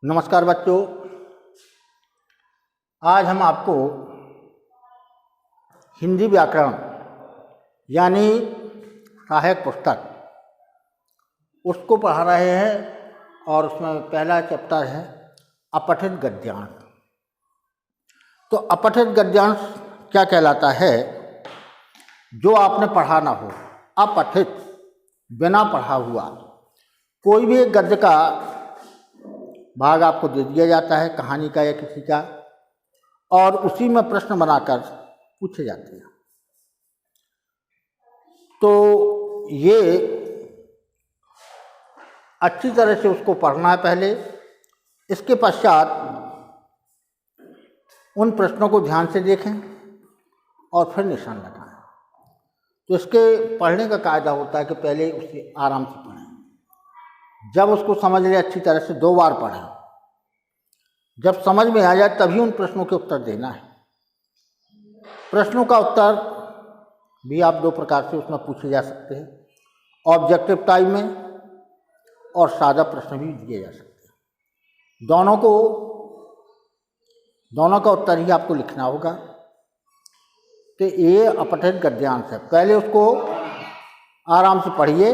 नमस्कार बच्चों। आज हम आपको हिंदी व्याकरण यानी सहायक पुस्तक उसको पढ़ा रहे हैं और उसमें पहला चैप्टर है अपठित गद्यांश। तो अपठित गद्यांश क्या कहलाता है? जो आपने पढ़ा ना हो, अपठित, बिना पढ़ा हुआ कोई भी एक गद्य का भाग आपको दे दिया जाता है, कहानी का या किसी का, और उसी में प्रश्न बनाकर पूछे जाते हैं। तो ये अच्छी तरह से उसको पढ़ना है पहले, इसके पश्चात उन प्रश्नों को ध्यान से देखें और फिर निशान लगाएं। तो इसके पढ़ने का कायदा होता है कि पहले उसे आराम से पढ़ें, जब उसको समझ लें अच्छी तरह से 2 बार पढ़ें, जब समझ में आ जाए तभी उन प्रश्नों के उत्तर देना है। प्रश्नों का उत्तर भी आप 2 प्रकार से उसमें पूछे जा सकते हैं, ऑब्जेक्टिव टाइप में और सादा प्रश्न भी दिए जा सकते हैं। दोनों का उत्तर ही आपको लिखना होगा। तो ये अपठित गद्यांश है, पहले उसको आराम से पढ़िए,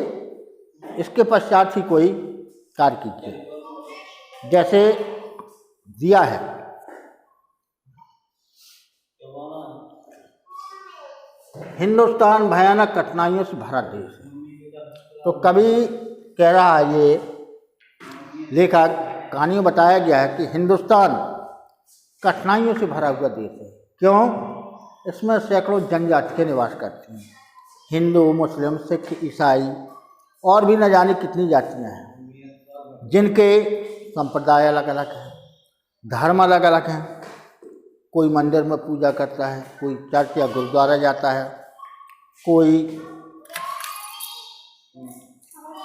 इसके पश्चात ही कोई कार्य कीजिए। जैसे दिया है, हिंदुस्तान भयानक कठिनाइयों से भरा देश है। तो कवि कह रहा है, ये लेखक कहानी में बताया गया है कि हिंदुस्तान कठिनाइयों से भरा हुआ देश है। क्यों? इसमें सैकड़ों जनजाति के निवास करती हैं, हिंदू, मुस्लिम, सिख, ईसाई और भी न जाने कितनी जातियां हैं, जिनके संप्रदाय अलग अलग हैं, धर्म अलग अलग हैं। कोई मंदिर में पूजा करता है, कोई चर्च या गुरुद्वारा जाता है,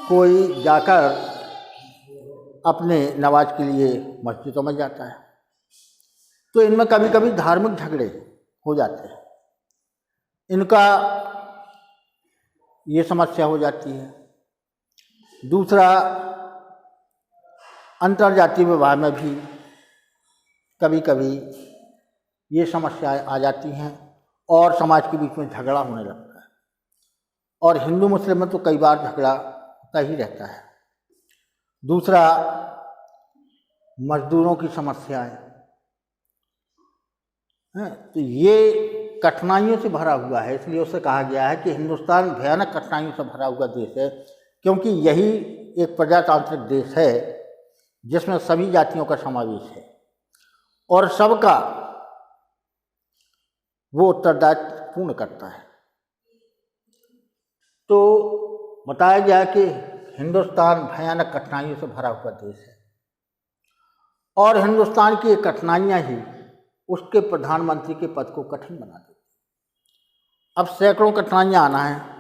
कोई जाकर अपने नमाज के लिए मस्जिदों में जाता है। तो इनमें कभी कभी धार्मिक झगड़े हो जाते हैं, इनका ये समस्या हो जाती है। दूसरा, अंतर्जातीय विवाह में भी कभी कभी ये समस्याएं आ जाती हैं और समाज के बीच में झगड़ा होने लगता है। और हिंदू मुस्लिम में तो कई बार झगड़ा होता ही रहता है। दूसरा, मजदूरों की समस्याएं हैं। तो ये कठिनाइयों से भरा हुआ है, इसलिए उसे कहा गया है कि हिंदुस्तान भयानक कठिनाइयों से भरा हुआ देश है, क्योंकि यही एक प्रजातांत्रिक देश है जिसमें सभी जातियों का समावेश है और सबका वो उत्तरदायित्व पूर्ण करता है। तो बताया गया कि हिंदुस्तान भयानक कठिनाइयों से भरा हुआ देश है और हिंदुस्तान की कठिनाइयां ही उसके प्रधानमंत्री के पद को कठिन बना देती। अब सैकड़ों कठिनाइयां आना है,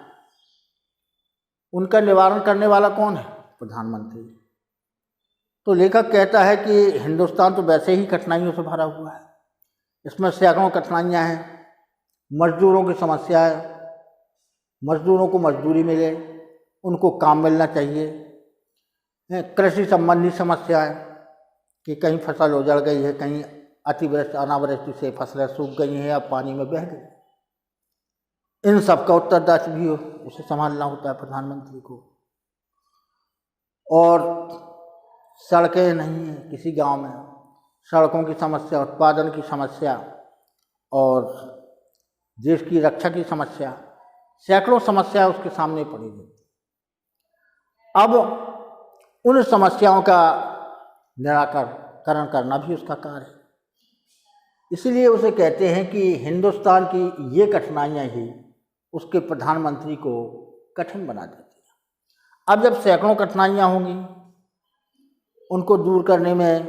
उनका निवारण करने वाला कौन है? प्रधानमंत्री। तो लेखक कहता है कि हिंदुस्तान तो वैसे ही कठिनाइयों से भरा हुआ है, इसमें सैकड़ों कठिनाइयां हैं। मजदूरों की समस्या है, मजदूरों को मजदूरी मिले, उनको काम मिलना चाहिए। कृषि संबंधी समस्या है कि कहीं फसल उजड़ गई है, कहीं अतिवृष्टि अनावृष्टि से फसलें सूख गई हैं या पानी में बह गई। इन सब का उत्तरदायित्व भी उसे संभालना होता है प्रधानमंत्री को। और सड़कें नहीं हैं किसी गांव में, सड़कों की समस्या, उत्पादन की समस्या और देश की रक्षा की समस्या, सैकड़ों समस्या उसके सामने पड़ी है। अब उन समस्याओं का निराकरण करना भी उसका कार्य है। इसलिए उसे कहते हैं कि हिंदुस्तान की ये कठिनाइयां ही उसके प्रधानमंत्री को कठिन बना देती हैं। अब जब सैकड़ों कठिनाइयां होंगी, उनको दूर करने में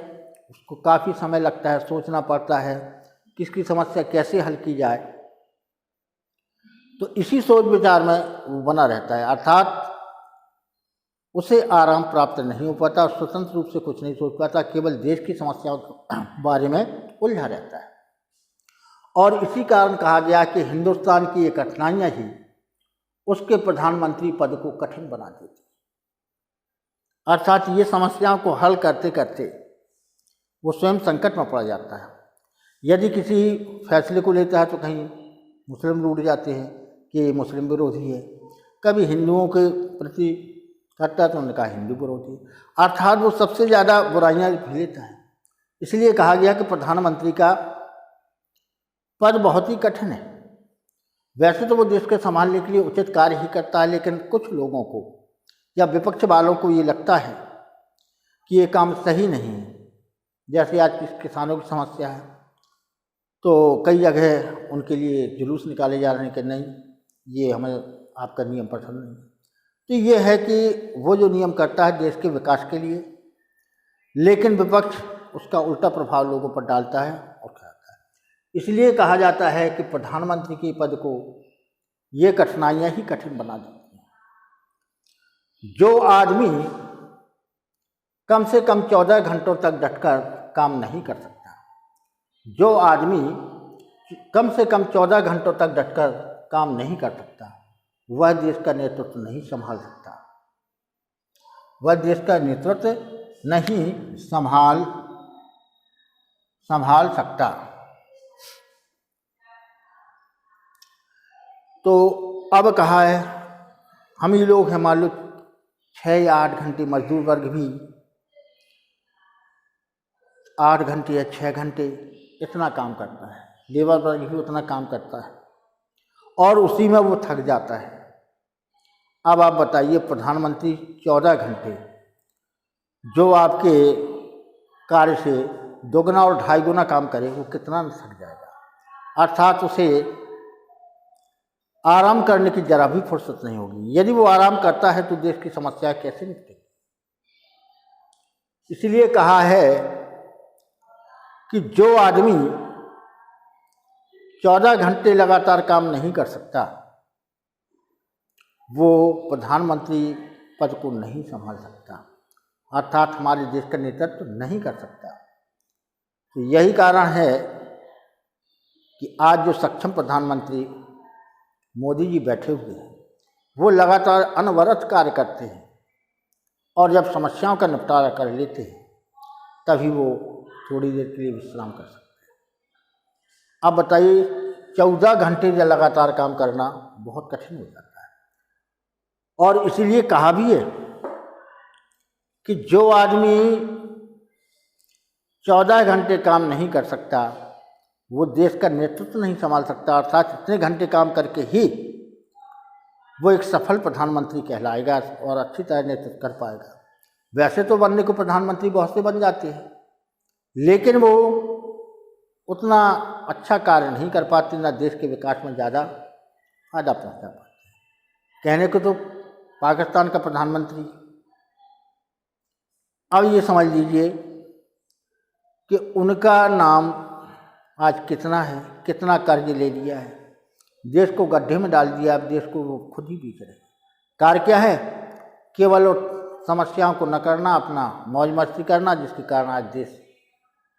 उसको काफ़ी समय लगता है, सोचना पड़ता है किसकी समस्या कैसे हल की जाए। तो इसी सोच विचार में वो बना रहता है, अर्थात उसे आराम प्राप्त नहीं हो पाता, स्वतंत्र रूप से कुछ नहीं सोच पाता, केवल देश की समस्याओं के बारे में उलझा रहता है। और इसी कारण कहा गया कि हिंदुस्तान की ये कठिनाइयां ही उसके प्रधानमंत्री पद को कठिन बना देती। अर्थात ये समस्याओं को हल करते करते वो स्वयं संकट में पड़ जाता है। यदि किसी फैसले को लेता है तो कहीं मुस्लिम रूठ जाते हैं कि ये मुस्लिम विरोधी है, कभी हिंदुओं के प्रति करता है तो उन्होंने कहा हिंदू विरोधी, अर्थात वो सबसे ज़्यादा बुराइयाँ लेता है। इसलिए कहा गया कि प्रधानमंत्री का पद बहुत ही कठिन है। वैसे तो वो देश के संभालने के लिए उचित कार्य ही करता है, लेकिन कुछ लोगों को या विपक्ष वालों को ये लगता है कि ये काम सही नहीं है। जैसे आज किसानों की समस्या है तो कई जगह उनके लिए जुलूस निकाले जा रहे हैं कि नहीं, ये हमें आपका नियम पसंद नहीं। तो ये है कि वो जो नियम करता है देश के विकास के लिए, लेकिन विपक्ष उसका उल्टा प्रभाव लोगों पर डालता है और करता है। इसलिए कहा जाता है कि प्रधानमंत्री के पद को ये कठिनाइयाँ ही कठिन बना देती हैं। जो आदमी कम से कम 14 घंटों तक डटकर काम नहीं कर सकता, जो आदमी कम से कम 14 घंटों तक डटकर काम नहीं कर सकता, वह देश का नेतृत्व नहीं संभाल सकता, वह देश का नेतृत्व नहीं संभाल सकता। तो अब कहा है, हम ही लोग हैं, मान लो 6 या 8 घंटे, मजदूर वर्ग भी 8 घंटे या 6 घंटे इतना काम करता है, लेबर वर्ग भी उतना काम करता है और उसी में वो थक जाता है। अब आप बताइए, प्रधानमंत्री 14 घंटे जो आपके कार्य से दोगुना और ढाई गुना काम करे, वो कितना थक जाएगा। अर्थात उसे आराम करने की जरा भी फुर्सत नहीं होगी। यदि वो आराम करता है तो देश की समस्या कैसे निपटेगी। इसलिए कहा है कि जो आदमी 14 घंटे लगातार काम नहीं कर सकता, वो प्रधानमंत्री पद को नहीं संभाल सकता, अर्थात हमारे देश का नेतृत्व नहीं कर सकता। तो यही कारण है कि आज जो सक्षम प्रधानमंत्री मोदी जी बैठे हुए हैं, वो लगातार अनवरत कार्य करते हैं और जब समस्याओं का निपटारा कर लेते हैं तभी वो थोड़ी देर के लिए विश्राम कर सकते हैं। अब बताइए, 14 घंटे लगातार काम करना बहुत कठिन हो जाता है। और इसीलिए कहा भी है कि जो आदमी 14 घंटे काम नहीं कर सकता, वो देश का नेतृत्व नहीं संभाल सकता, अर्थात इतने घंटे काम करके ही वो एक सफल प्रधानमंत्री कहलाएगा और अच्छी तरह नेतृत्व कर पाएगा। वैसे तो बनने को प्रधानमंत्री बहुत से बन जाते हैं, लेकिन वो उतना अच्छा कार्य नहीं कर पाते, ना देश के विकास में ज़्यादा फायदा पहुँचा पाते हैं। कहने को तो पाकिस्तान का प्रधानमंत्री, अब ये समझ लीजिए कि उनका नाम आज कितना है, कितना कर्ज ले लिया है, देश को गड्ढे में डाल दिया। अब देश को वो खुद ही बीच रहे। कार्य क्या है? केवल समस्याओं को न करना, अपना मौज मस्ती करना, जिसके कारण आज देश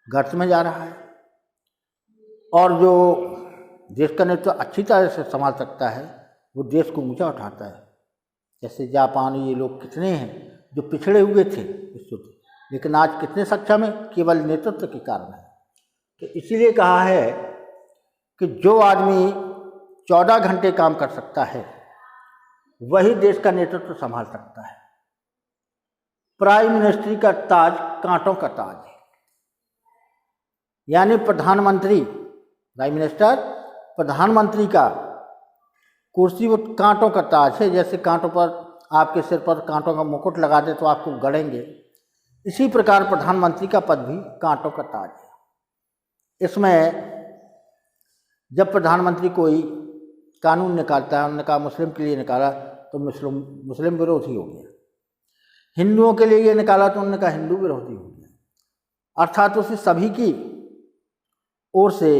गर्त में जा रहा है। और जो देश का नेतृत्व अच्छी तरह से संभाल सकता है, वो देश को ऊंचा उठाता है। जैसे जापान, ये लोग कितने हैं जो पिछड़े हुए थे विश्व से, लेकिन आज कितने सक्षम है, केवल नेतृत्व के कारण है। तो इसीलिए कहा है कि जो आदमी 14 घंटे काम कर सकता है, वही देश का नेतृत्व संभाल सकता है। प्राइम मिनिस्ट्री का ताज कांटों का ताज है, यानी प्रधानमंत्री, प्राइम मिनिस्टर, प्रधानमंत्री का कुर्सी वो कांटों का ताज है। जैसे कांटों पर, आपके सिर पर कांटों का मुकुट लगा दे तो आपको गड़ेंगे, इसी प्रकार प्रधानमंत्री का पद भी कांटों का ताज है। इसमें जब प्रधानमंत्री कोई कानून निकालता है, उन्होंने कहा मुस्लिम के लिए निकाला तो मुस्लिम विरोधी हो गया, हिंदुओं के लिए ये निकाला तो उन्होंने कहा हिंदू विरोधी हो गया। अर्थात उसे सभी की ओर से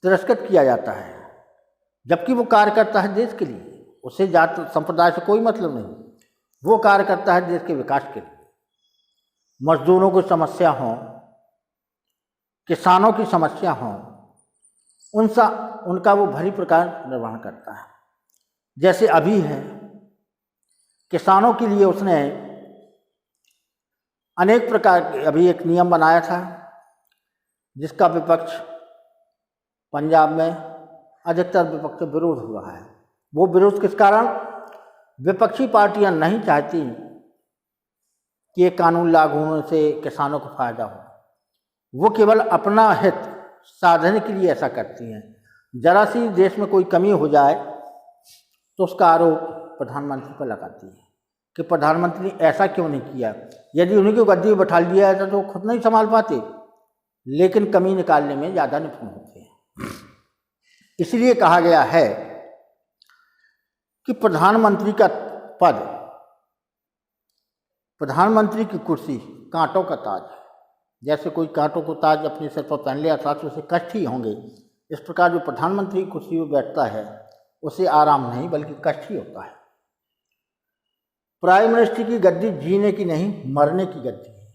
तिरस्कृत किया जाता है, जबकि वो कार्य करता है देश के लिए। उसे जात संप्रदाय से कोई मतलब नहीं, वो कार्य करता है देश के विकास के लिए। मजदूरों की समस्या हो, किसानों की समस्या हो, उनका वो भली प्रकार निर्वहन करता है। जैसे अभी है, किसानों के लिए उसने अनेक प्रकार के अभी एक नियम बनाया था जिसका विपक्ष पंजाब में अधिकतर विपक्ष विरोध हो रहा है। वो विरोध किस कारण? विपक्षी पार्टियां नहीं चाहती कि ये कानून लागू होने से किसानों को फायदा हो। वो केवल अपना हित साधने के लिए ऐसा करती हैं। जरा सी देश में कोई कमी हो जाए तो उसका आरोप प्रधानमंत्री पर लगाती है कि प्रधानमंत्री ने ऐसा क्यों नहीं किया। यदि उन्हीं को गद्दी बैठा लिया जाता तो खुद नहीं संभाल पाते, लेकिन कमी निकालने में ज़्यादा निपुण होते हैं। इसलिए कहा गया है कि प्रधानमंत्री का पद, प्रधानमंत्री की कुर्सी कांटों का ताज है। जैसे कोई कांटों को ताज अपने सिर पर पहन ले अर्थात तो उसे कष्ट ही होंगे, इस प्रकार जो प्रधानमंत्री की कुर्सी पर बैठता है उसे आराम नहीं बल्कि कष्ट ही होता है। प्राइम मिनिस्टर की गद्दी जीने की नहीं मरने की गद्दी है,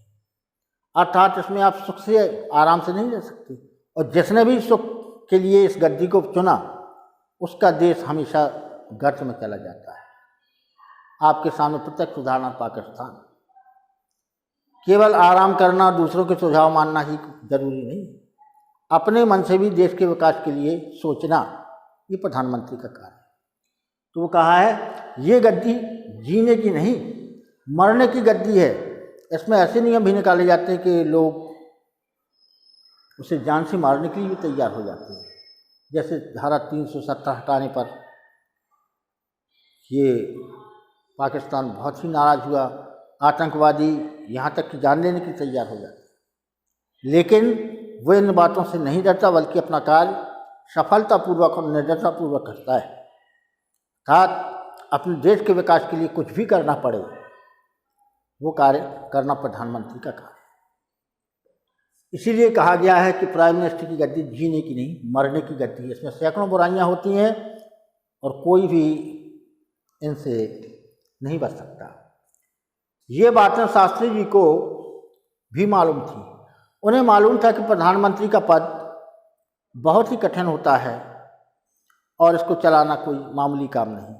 अर्थात इसमें आप सुख से आराम से नहीं रह सकते। और जिसने भी सुख के लिए इस गद्दी को चुना उसका देश हमेशा गर्त में चला जाता है। आपके सामने प्रत्यक्ष उदाहरण पाकिस्तान। केवल आराम करना, दूसरों के सुझाव मानना ही जरूरी नहीं, अपने मन से भी देश के विकास के लिए सोचना ये प्रधानमंत्री का कार्य है। तो वो कहा है ये गद्दी जीने की नहीं मरने की गद्दी है। इसमें ऐसे नियम भी निकाले जाते हैं कि लोग उसे जान से मारने के लिए भी तैयार हो जाते हैं। जैसे धारा 370 हटाने पर ये पाकिस्तान बहुत ही नाराज़ हुआ, आतंकवादी यहाँ तक कि जान लेने की तैयार हो जाते हैं। लेकिन वो इन बातों से नहीं डरता बल्कि अपना कार्य सफलतापूर्वक और निर्दयतापूर्वक करता है। अर्थात अपने देश के विकास के लिए कुछ भी करना पड़े वो कार्य करना प्रधानमंत्री का कार्य। इसीलिए कहा गया है कि प्राइम मिनिस्टर की गद्दी जीने की नहीं मरने की गद्दी है। इसमें सैकड़ों बुराइयां होती हैं और कोई भी इनसे नहीं बच सकता। ये बातें शास्त्री जी को भी मालूम थी। उन्हें मालूम था कि प्रधानमंत्री का पद बहुत ही कठिन होता है और इसको चलाना कोई मामूली काम नहीं।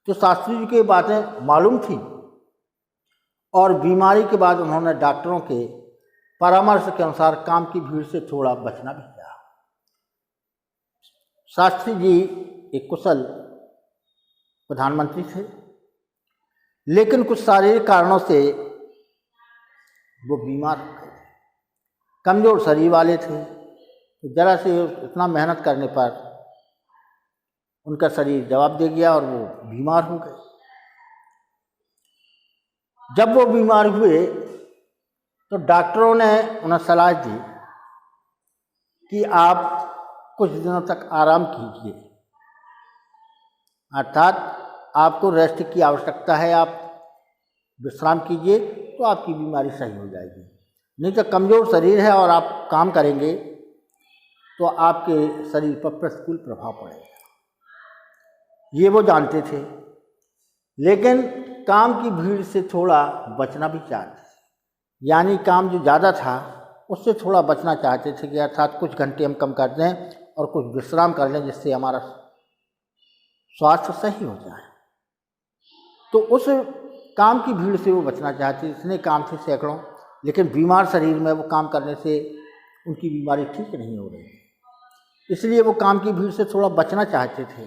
तो शास्त्री जी को ये बातें मालूम थी और बीमारी के बाद उन्होंने डॉक्टरों के परामर्श के अनुसार काम की भीड़ से थोड़ा बचना भी चाहा। शास्त्री जी एक कुशल प्रधानमंत्री थे, लेकिन कुछ शारीरिक कारणों से वो बीमार हो गए। कमज़ोर शरीर वाले थे, तो जरा से इतना मेहनत करने पर उनका शरीर जवाब दे गया और वो बीमार हो गए। जब वो बीमार हुए तो डॉक्टरों ने उन्हें सलाह दी कि आप कुछ दिनों तक आराम कीजिए, अर्थात आपको रेस्ट की आवश्यकता है, आप विश्राम कीजिए तो आपकी बीमारी सही हो जाएगी। नहीं तो कमज़ोर शरीर है और आप काम करेंगे तो आपके शरीर पर प्रतिकूल प्रभाव पड़ेगा। ये वो जानते थे, लेकिन काम की भीड़ से थोड़ा बचना भी चाहते थे। यानी काम जो ज़्यादा था उससे थोड़ा बचना चाहते थे कि अर्थात कुछ घंटे हम कम कर दें और कुछ विश्राम कर लें जिससे हमारा स्वास्थ्य सही हो जाए। तो उस काम की भीड़ से वो बचना चाहते। इतने काम थे सैकड़ों, लेकिन बीमार शरीर में वो काम करने से उनकी बीमारी ठीक नहीं हो रही, इसलिए वो काम की भीड़ से थोड़ा बचना चाहते थे,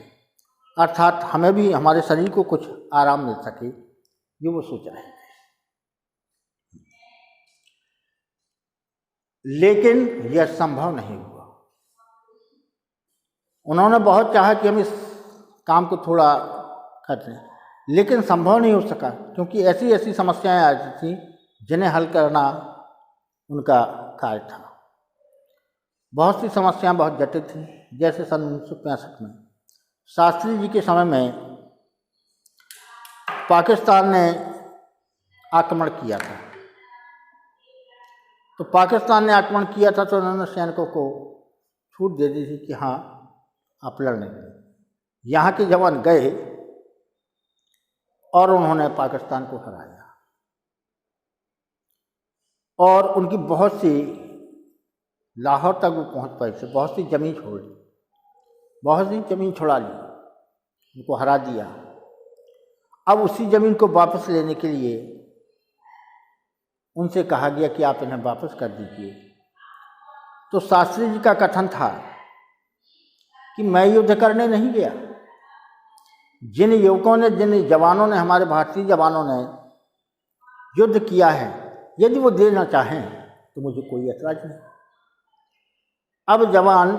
अर्थात हमें भी हमारे शरीर को कुछ आराम मिल सके, ये वो सोचा है। लेकिन यह संभव नहीं हुआ। उन्होंने बहुत चाहा कि हम इस काम को थोड़ा कर लें, लेकिन संभव नहीं हो सका, क्योंकि ऐसी ऐसी समस्याएं आ रही थी जिन्हें हल करना उनका कार्य था। बहुत सी समस्याएं बहुत जटिल थी। जैसे सन 1965 में शास्त्री जी के समय में पाकिस्तान ने आक्रमण किया था। तो पाकिस्तान ने आक्रमण किया था तो उन्होंने सैनिकों को छूट दे दी थी कि हाँ आप लड़ने दें। यहाँ के जवान गए और उन्होंने पाकिस्तान को हराया और उनकी बहुत सी लाहौर तक वो पहुँच पाए थे, बहुत सी ज़मीन छोड़ ली, बहुत सी ज़मीन छुड़ा ली, उनको हरा दिया। अब उसी ज़मीन को वापस लेने के लिए उनसे कहा गया कि आप इन्हें वापस कर दीजिए। तो शास्त्री जी का कथन था कि मैं युद्ध करने नहीं गया। जिन युवकों ने, जिन जवानों ने, हमारे भारतीय जवानों ने युद्ध किया है, यदि वो देना चाहें तो मुझे कोई ऐतराज नहीं। अब जवान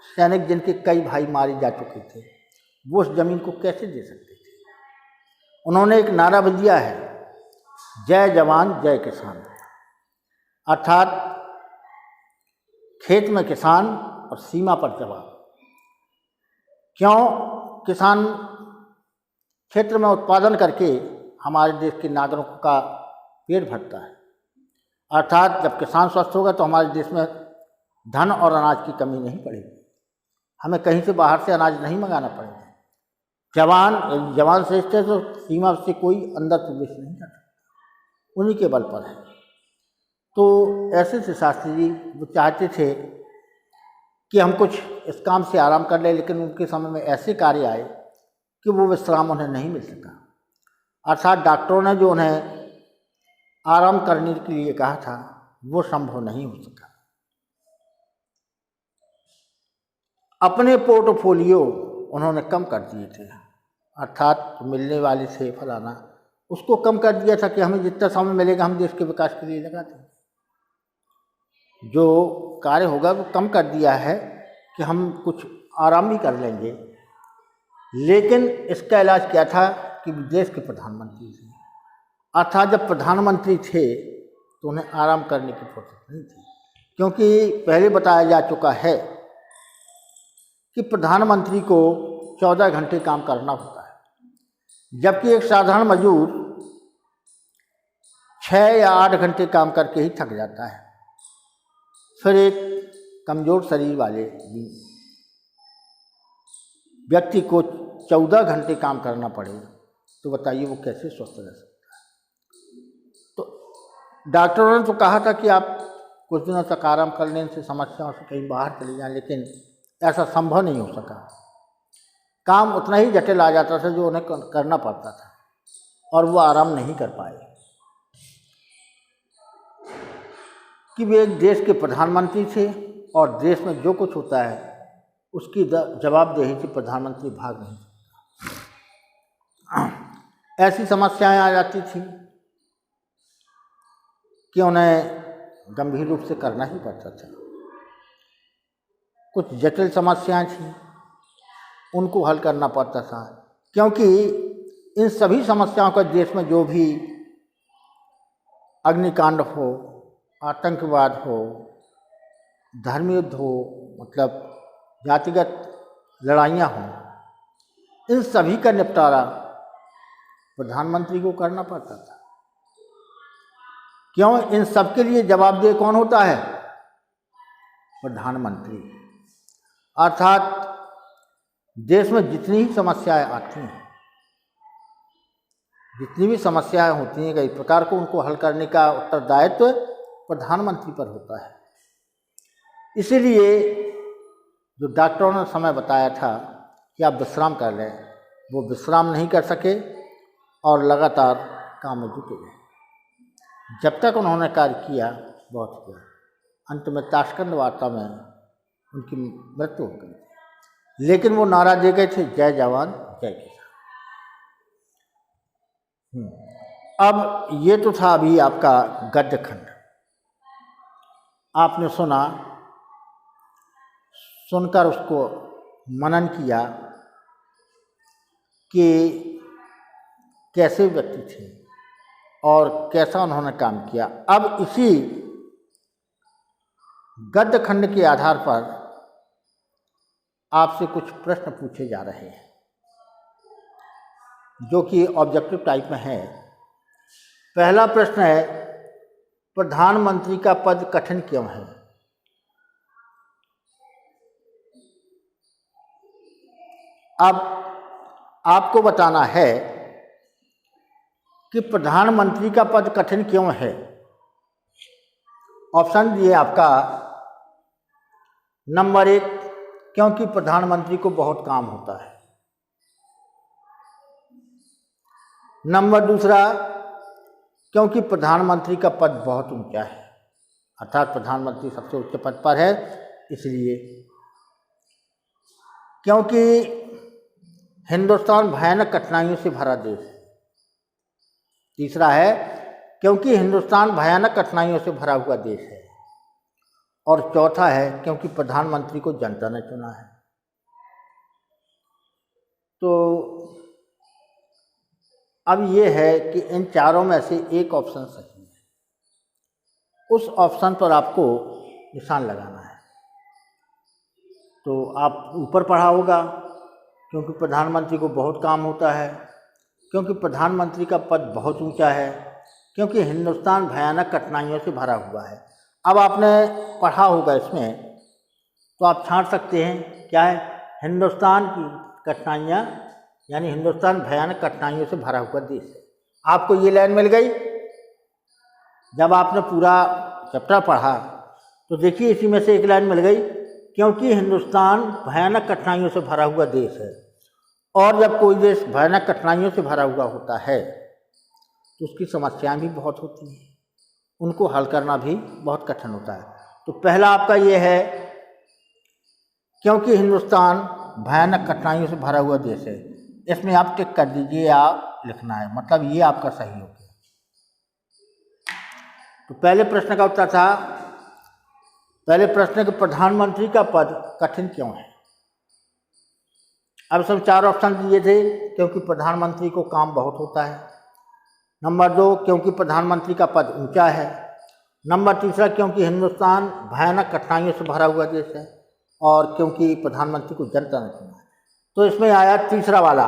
सैनिक जिनके कई भाई मारे जा चुके थे, वो उस जमीन को कैसे दे सकते थे? उन्होंने एक नारा भी दिया है, जय जवान जय किसान, अर्थात खेत में किसान और सीमा पर जवान। क्यों? किसान क्षेत्र में उत्पादन करके हमारे देश के नागरिकों का पेट भरता है, अर्थात जब किसान स्वस्थ होगा तो हमारे देश में धन और अनाज की कमी नहीं पड़ेगी, हमें कहीं से बाहर से अनाज नहीं मंगाना पड़ेगा। जवान श्रेष्ठ है तो सीमा से कोई अंदर प्रवेश नहीं कर सकता, उन्हीं के बल पर है। तो ऐसे से शास्त्री जी वो चाहते थे कि हम कुछ इस काम से आराम कर लें, लेकिन उनके समय में ऐसे कार्य आए कि वो विश्राम उन्हें नहीं मिल सका। अर्थात डॉक्टरों ने जो उन्हें आराम करने के लिए कहा था वो संभव नहीं हो सका। अपने पोर्टफोलियो उन्होंने कम कर दिए थे, अर्थात मिलने वाले थे फलाना, उसको कम कर दिया था कि हमें जितना समय मिलेगा हम देश के विकास के लिए लगा देंगे। जो कार्य होगा वो कम कर दिया है कि हम कुछ आराम भी कर लेंगे। लेकिन इसका इलाज क्या था कि देश के प्रधानमंत्री थे, अर्थात जब प्रधानमंत्री थे तो उन्हें आराम करने की फुर्सत नहीं थी, क्योंकि पहले बताया जा चुका है कि प्रधानमंत्री को 14 घंटे काम करना होता है, जबकि एक साधारण मजदूर 6 या 8 घंटे काम करके ही थक जाता है। फिर एक कमज़ोर शरीर वाले व्यक्ति को 14 घंटे काम करना पड़े तो बताइए वो कैसे स्वस्थ रह सकता है? तो डॉक्टरों ने तो कहा था कि आप कुछ दिनों तक आराम करने से, समस्याओं से कहीं बाहर चले जाएं, लेकिन ऐसा संभव नहीं हो सका। काम उतना ही जटिल आ जाता था जो उन्हें करना पड़ता था, और वो आराम नहीं कर पाए। कि वे एक देश के प्रधानमंत्री थे और देश में जो कुछ होता है उसकी जवाबदेही से प्रधानमंत्री भाग नहीं सकता। ऐसी समस्याएं आ जाती थी कि उन्हें गंभीर रूप से करना ही पड़ता था। कुछ जटिल समस्याएं थीं, उनको हल करना पड़ता था, क्योंकि इन सभी समस्याओं का देश में जो भी अग्निकांड हो, आतंकवाद हो, धर्म युद्ध हो, मतलब जातिगत लड़ाइयाँ हों, इन सभी का निपटारा प्रधानमंत्री को करना पड़ता था। क्यों? इन सब के लिए जवाबदेह कौन होता है? प्रधानमंत्री। अर्थात देश में जितनी ही समस्याएं आती हैं, जितनी भी समस्याएं होती हैं, कई प्रकार को उनको हल करने का उत्तरदायित्व प्रधानमंत्री पर होता है। इसीलिए जो डॉक्टरों ने समय बताया था कि आप विश्राम कर लें, वो विश्राम नहीं कर सके और लगातार काम में जुटे रहे। जब तक उन्होंने कार्य किया बहुत किया, अंत में ताशकंद वार्ता में उनकी मृत्यु हो गई। लेकिन वो नारा दे गए थे, जय जवान जय किसान। अब ये तो था अभी आपका गद्य खंड, आपने सुना, सुनकर उसको मनन किया कि कैसे व्यक्ति थे और कैसा उन्होंने काम किया। अब इसी गद्य खंड के आधार पर आपसे कुछ प्रश्न पूछे जा रहे हैं, जो कि ऑब्जेक्टिव टाइप में है। पहला प्रश्न है, प्रधानमंत्री का पद कठिन क्यों है? अब आपको बताना है कि प्रधानमंत्री का पद कठिन क्यों है। ऑप्शन दिए आपका, नंबर 1, क्योंकि प्रधानमंत्री को बहुत काम होता है। नंबर 2, क्योंकि प्रधानमंत्री का पद बहुत ऊंचा है, अर्थात प्रधानमंत्री सबसे उच्च पद पर है इसलिए। क्योंकि हिंदुस्तान भयानक कठिनाइयों से भरा देश है। तीसरा है क्योंकि हिंदुस्तान भयानक कठिनाइयों से भरा हुआ देश है। और चौथा है क्योंकि प्रधानमंत्री को जनता ने चुना है। तो अब ये है कि इन चारों में से एक ऑप्शन सही है, उस ऑप्शन पर आपको निशान लगाना है। तो आप ऊपर पढ़ा होगा क्योंकि प्रधानमंत्री को बहुत काम होता है, क्योंकि प्रधानमंत्री का पद बहुत ऊंचा है, क्योंकि हिंदुस्तान भयानक कठिनाइयों से भरा हुआ है। अब आपने पढ़ा होगा इसमें, तो आप छांट सकते हैं क्या है, हिंदुस्तान की कठिनाइयाँ, यानी हिंदुस्तान भयानक कठिनाइयों से भरा हुआ देश है। आपको ये लाइन मिल गई। जब आपने पूरा चैप्टर पढ़ा तो देखिए इसी में से एक लाइन मिल गई, क्योंकि हिंदुस्तान भयानक कठिनाइयों से भरा हुआ देश है। और जब कोई देश भयानक कठिनाइयों से भरा हुआ होता है तो उसकी समस्याएं भी बहुत होती हैं, उनको हल करना भी बहुत कठिन होता है। तो पहला आपका ये है क्योंकि हिंदुस्तान भयानक कठिनाइयों से भरा हुआ देश है, इसमें आप टिक कर दीजिए, आप लिखना है, मतलब ये आपका सही हो गया। तो पहले प्रश्न का उत्तर था, पहले प्रश्न के प्रधानमंत्री का पद कठिन क्यों है। अब सब चार ऑप्शन दिए थे, क्योंकि प्रधानमंत्री को काम बहुत होता है। नंबर 2, क्योंकि प्रधानमंत्री का पद ऊंचा है। नंबर 3, क्योंकि हिंदुस्तान भयानक कठिनाइयों से भरा हुआ देश है। और क्योंकि प्रधानमंत्री को जनता ने चुना है। तो इसमें आया तीसरा वाला,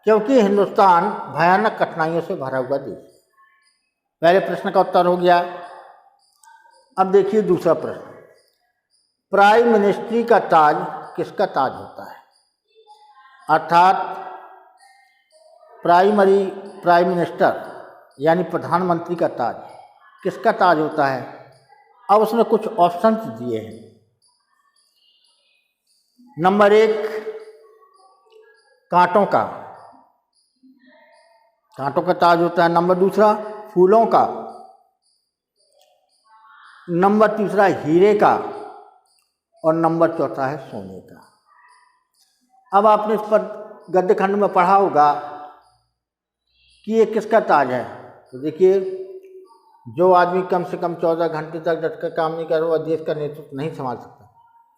क्योंकि हिंदुस्तान भयानक कठिनाइयों से भरा हुआ देश। पहले प्रश्न का उत्तर हो गया। अब देखिए दूसरा प्रश्न, प्राइम मिनिस्ट्री का ताज किसका ताज होता है। अर्थात प्राइम मिनिस्टर यानी प्रधानमंत्री का ताज किसका ताज होता है। अब उसमें कुछ ऑप्शंस दिए हैं। नंबर 1, कांटों का ताज होता है। नंबर 2, फूलों का। नंबर 3, हीरे का। और नंबर 4 है सोने का। अब आपने इस पर गद्य खंड में पढ़ा होगा कि ये किसका ताज है। तो देखिए, जो आदमी कम से कम 14 घंटे तक डट कर काम नहीं कर रहा, देश का नेतृत्व नहीं संभाल सकता।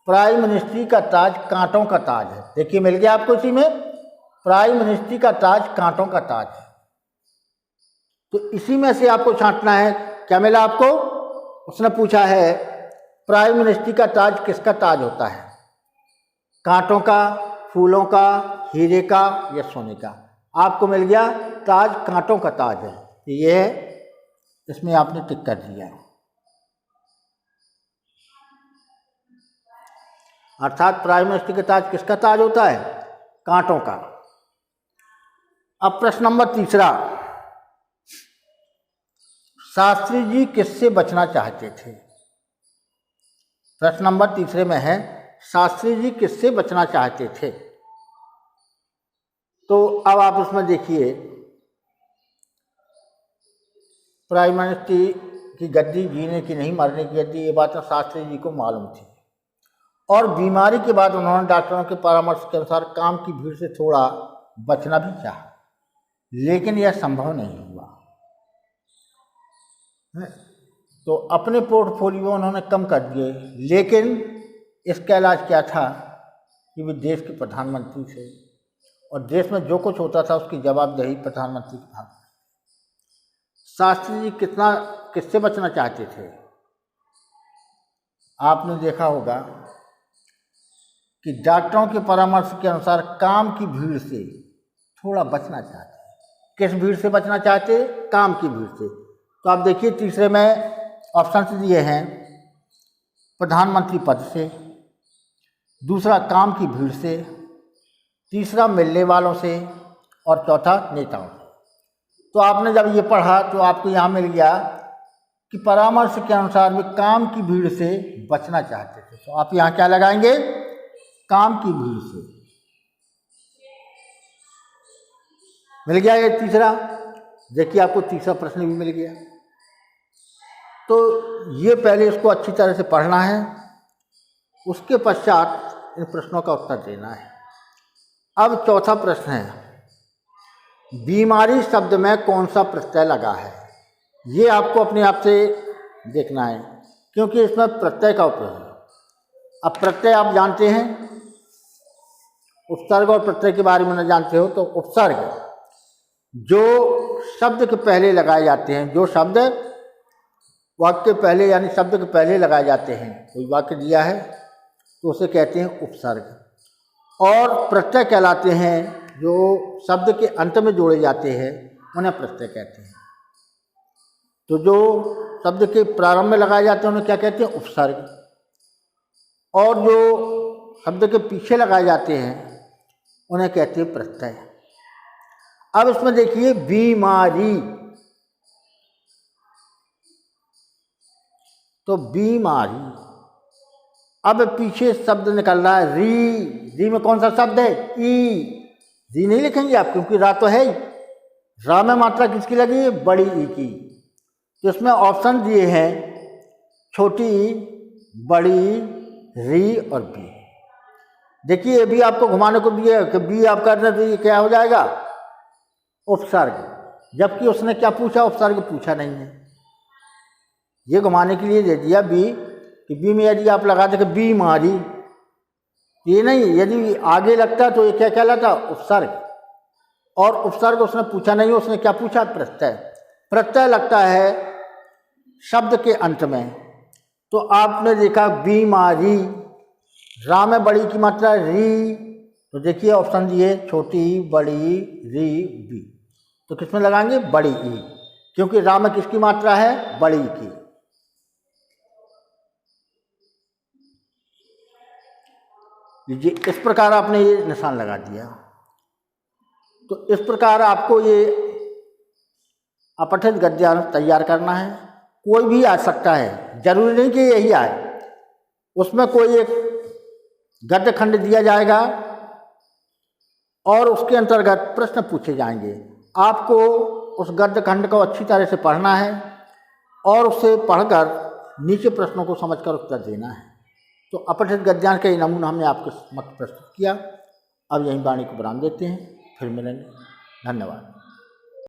प्राइम मिनिस्ट्री का ताज कांटों का ताज है। देखिए मिल गया आपको इसी में, प्राइम मिनिस्ट्री का ताज कांटों का ताज है। तो इसी में से आपको छांटना है। क्या मिला आपको, उसने पूछा है प्राइम मिनिस्ट्री का ताज किसका ताज होता है, कांटों का, फूलों का, हीरे का या सोने का। आपको मिल गया ताज कांटों का ताज है। ये है, इसमें आपने टिक कर दिया। अर्थात प्राइम मिनिस्टर का ताज किसका ताज होता है, कांटों का। अब प्रश्न नंबर 3, शास्त्री जी किससे बचना चाहते थे। प्रश्न नंबर 3 में है, शास्त्री जी किससे बचना चाहते थे। तो अब आप उसमें देखिए, प्राइम मिनिस्ट्री की गद्दी जीने की नहीं मरने की गद्दी, ये बात शास्त्री जी को मालूम थी। और बीमारी के बाद उन्होंने डॉक्टरों के परामर्श के अनुसार काम की भीड़ से थोड़ा बचना भी चाहा, लेकिन यह संभव नहीं हुआ। तो अपने पोर्टफोलियो उन्होंने कम कर दिए, लेकिन इसका इलाज क्या था कि वे देश के प्रधानमंत्री थे और देश में जो कुछ होता था उसकी जवाबदेही प्रधानमंत्री के हाथ में। शास्त्री जी किससे बचना चाहते थे। आपने देखा होगा कि डॉक्टरों के परामर्श के अनुसार काम की भीड़ से थोड़ा बचना चाहते। किस भीड़ से बचना चाहते, काम की भीड़ से। तो आप देखिए तीसरे में ऑप्शंस दिए हैं, प्रधानमंत्री पद से, दूसरा काम की भीड़ से, तीसरा मिलने वालों से और चौथा नेताओं से। तो आपने जब ये पढ़ा तो आपको यहाँ मिल गया कि परामर्श के अनुसार वे काम की भीड़ से बचना चाहते थे। तो आप यहाँ क्या लगाएंगे, काम की भीड़ से। मिल गया ये तीसरा। देखिए आपको तीसरा प्रश्न भी मिल गया। तो ये पहले इसको अच्छी तरह से पढ़ना है, उसके पश्चात इन प्रश्नों का उत्तर देना है। अब चौथा प्रश्न है, बीमारी शब्द में कौन सा प्रत्यय लगा है? ये आपको अपने आप से देखना है, क्योंकि इसमें प्रत्यय का उपयोग है। अब प्रत्यय आप जानते हैं, उपसर्ग और प्रत्यय के बारे में न जानते हो तो उपसर्ग जो शब्द के पहले लगाए जाते हैं, जो शब्द वाक्य के पहले यानी शब्द के पहले लगाए जाते हैं, कोई वाक्य दिया है तो उसे कहते हैं उपसर्ग। और प्रत्यय कहलाते हैं जो शब्द के अंत में जोड़े जाते हैं, उन्हें प्रत्यय कहते हैं। तो जो शब्द के प्रारंभ में लगाए जाते हैं उन्हें क्या कहते हैं? उपसर्ग। और जो शब्द के पीछे लगाए जाते हैं उन्हें कहते हैं प्रत्यय। अब इसमें देखिए बीमारी, तो बीमारी, अब पीछे शब्द निकल रहा है री। री में कौन सा शब्द है? ई। री नहीं लिखेंगे आप, क्योंकि रा तो है ही। रा में मात्रा किसकी लगी है? बड़ी ई की। तो इसमें ऑप्शन दिए हैं छोटी ई, बड़ी, री और बी। देखिए ये भी आपको घुमाने को दिया कि बी आप करने तो ये क्या हो जाएगा? उपसर्ग। जबकि उसने क्या पूछा? उपसर्ग पूछा नहीं है। ये घुमाने के लिए दे दिया बी, कि बी में यदि आप लगा दें बीमारी, ये नहीं, यदि आगे लगता तो ये क्या कहलाता? उपसर्ग। और उपसर्ग उसने पूछा नहीं, उसने क्या पूछा? प्रत्यय। प्रत्यय लगता है शब्द के अंत में। तो आपने देखा बीमारी, रा में बड़ी की मात्रा री, तो देखिए ऑप्शन दिए छोटी, बड़ी, री, बी। तो किसमें लगाएंगे? बड़ी ई, क्योंकि रा में किसकी मात्रा है? बड़ी की। लीजिए इस प्रकार आपने ये निशान लगा दिया। तो इस प्रकार आपको ये अपठित गद्यांश तैयार करना है। कोई भी आ सकता है, जरूरी नहीं कि यही आए। उसमें कोई एक गद्य खंड दिया जाएगा और उसके अंतर्गत प्रश्न पूछे जाएंगे। आपको उस गद्य खंड को अच्छी तरह से पढ़ना है और उसे पढ़कर नीचे प्रश्नों को समझकर उत्तर देना है। तो अपठित गद्यांश का ये नमूना हमने आपके समक्ष प्रस्तुत किया। अब यहीं वाणी को विराम देते हैं, फिर मिलेंगे। धन्यवाद।